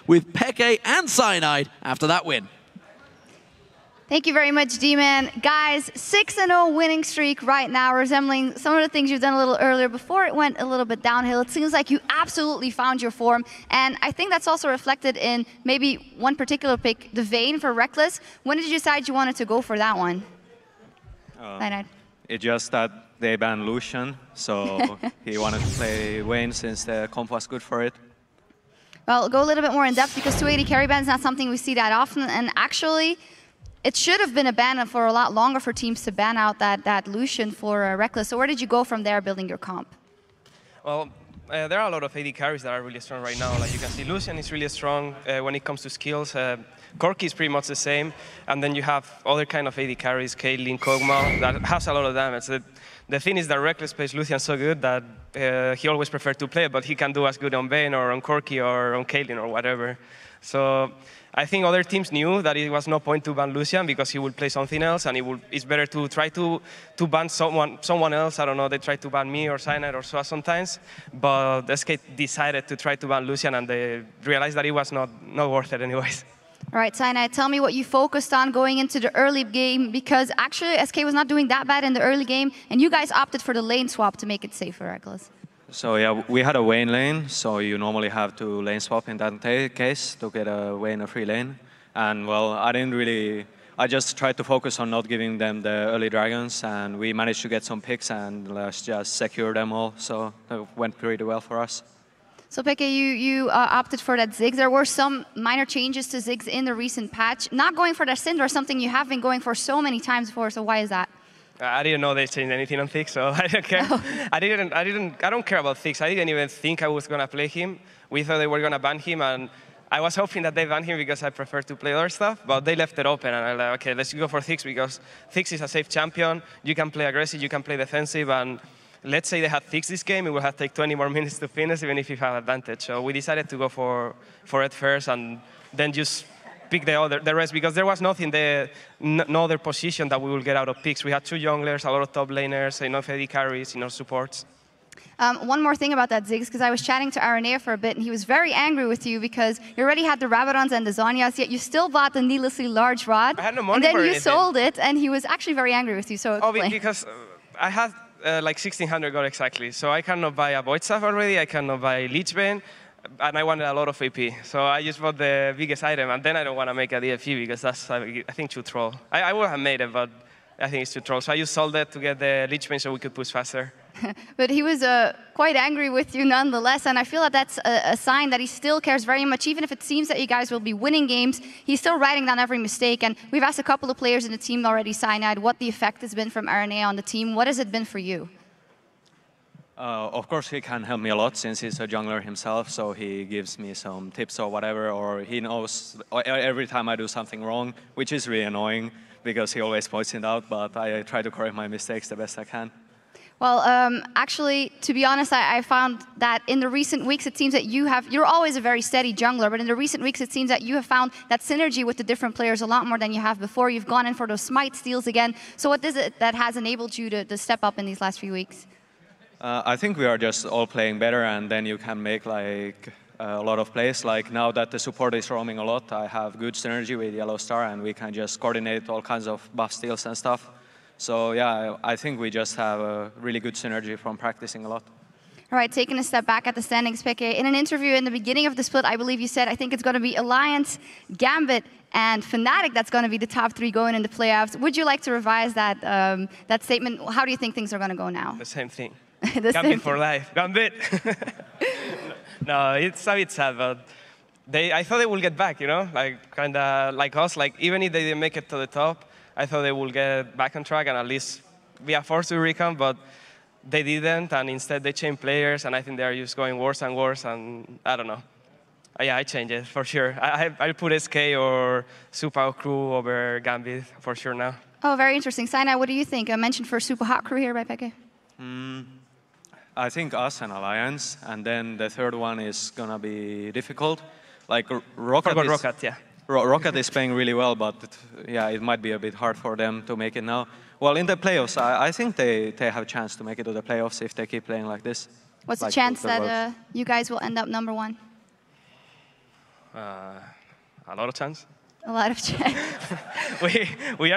with Peke and Cyanide after that win. Thank you very much, D-Man. Guys, 6-0 winning streak right now, resembling some of the things you've done a little earlier before it went a little bit downhill. It seems like you absolutely found your form, and I think that's also reflected in maybe one particular pick, the Vayne for Reckless. When did you decide you wanted to go for that one? It's just that they banned Lucian, so he wanted to play Vayne since the comp was good for it. Well, go a little bit more in depth because 280 carry ban is not something we see that often, and actually, it should have been a ban for a lot longer for teams to ban out that Lucian for Reckless. So where did you go from there building your comp? Well, there are a lot of AD carries that are really strong right now. Like you can see, Lucian is really strong when it comes to skills. Corki is pretty much the same. And then you have other kind of AD carries, Caitlyn, Kog'Maw, that has a lot of damage. The thing is that Reckless plays Lucian so good that he always prefers to play it, but he can do as good on Vayne or on Corki or on Caitlyn or whatever. So I think other teams knew that it was no point to ban Lucian because he would play something else, and it's better to try to ban someone else. I don't know, they tried to ban me or Cyanide or Soa sometimes, but SK decided to try to ban Lucian, and they realized that it was not worth it anyways. All right, Cyanide, tell me what you focused on going into the early game, because actually SK was not doing that bad in the early game, and you guys opted for the lane swap to make it safe for Reckless. So yeah, we had a Vayne lane, so you normally have to lane swap in that case to get a Vayne a free lane. And well, I just tried to focus on not giving them the early dragons, and we managed to get some picks and let's just secure them all. So it went pretty well for us. So Peke, you opted for that Ziggs. There were some minor changes to Ziggs in the recent patch. Not going for that Syndra, something you have been going for so many times before, so why is that? I didn't know they changed anything on Thix, so I don't care. No. I don't care about Thix. I didn't even think I was gonna play him. We thought they were gonna ban him, and I was hoping that they ban him because I prefer to play other stuff, but they left it open, and I'm like, okay, let's go for Thix because Thix is a safe champion. You can play aggressive, you can play defensive, and let's say they had Thix this game, it would have taken 20 more minutes to finish, even if you have advantage. So we decided to go for it first, and then just pick the rest, because there was nothing there, no other position that we will get out of picks. We had 2 junglers, a lot of top laners, enough AD carries, enough supports. One more thing about that Ziggs, because I was chatting to Aranea for a bit, and he was very angry with you because you already had the Rabadons and the Zhonya's, yet you still bought the needlessly large rod. I had no money and then for you anything. Sold it, and he was actually very angry with you, so explain. Oh, because I had like 1,600 gold exactly, so I cannot buy a Void Staff already, I cannot buy Lich Bane, and I wanted a lot of AP. So I just bought the biggest item, and then I don't want to make a DFE because that's, I think, too troll. I would have made it, but I think it's too troll. So I just sold it to get the Lich Bane so we could push faster. But he was quite angry with you nonetheless, and I feel that that's a sign that he still cares very much. Even if it seems that you guys will be winning games, he's still writing down every mistake. And we've asked a couple of players in the team already, Cyanide, what the effect has been from Aranea on the team. What has it been for you? Of course, he can help me a lot since he's a jungler himself, so he gives me some tips or whatever, or he knows every time I do something wrong, which is really annoying because he always points it out, but I try to correct my mistakes the best I can. Well, actually, to be honest, I found that in the recent weeks, it seems that you're always a very steady jungler, but in the recent weeks, it seems that you have found that synergy with the different players a lot more than you have before. You've gone in for those smite steals again. So what is it that has enabled you to step up in these last few weeks? I think we are just all playing better, and then you can make like a lot of plays. Like now that the support is roaming a lot, I have good synergy with Yellow Star, and we can just coordinate all kinds of buff steals and stuff. So yeah, I think we just have a really good synergy from practicing a lot. All right, taking a step back at the standings, Peke. In an interview in the beginning of the split, I believe you said, I think it's going to be Alliance, Gambit, and Fnatic that's going to be the top 3 going in the playoffs. Would you like to revise that that statement? How do you think things are going to go now? The same thing. Gambit for life. Gambit! No, it's a bit sad, but I thought they will get back, you know? Like, kind of like us. Like, even if they didn't make it to the top, I thought they would get back on track and at least be a force to recon, but they didn't, and instead they changed players, and I think they're just going worse and worse, and I don't know. Yeah, I changed it, for sure. I'll put SK or Super Crew over Gambit, for sure now. Oh, very interesting. Cyanide, what do you think? I mentioned for Super Hot Crew here by Peke. I think us and Alliance, and then the third one is going to be difficult. Like Rocket is playing really well, but yeah, it might be a bit hard for them to make it now. Well, in the playoffs, I think they have a chance to make it to the playoffs if they keep playing like this. What's the chance that you guys will end up #1? A lot of chance. A lot of chance. we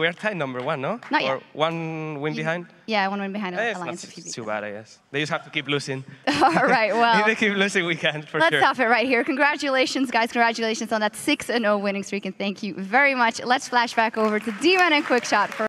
are tied number 1, no? Not yet. Or 1 win behind. Yeah, 1 win behind It's Alliance. not If you beat too them. bad, I guess. They just have to keep losing. All right, well. If they keep losing, we can, for Let's sure. stop it right here. Congratulations, guys. Congratulations on that 6-0 winning streak, and thank you very much. Let's flash back over to D-Man and QuickShot for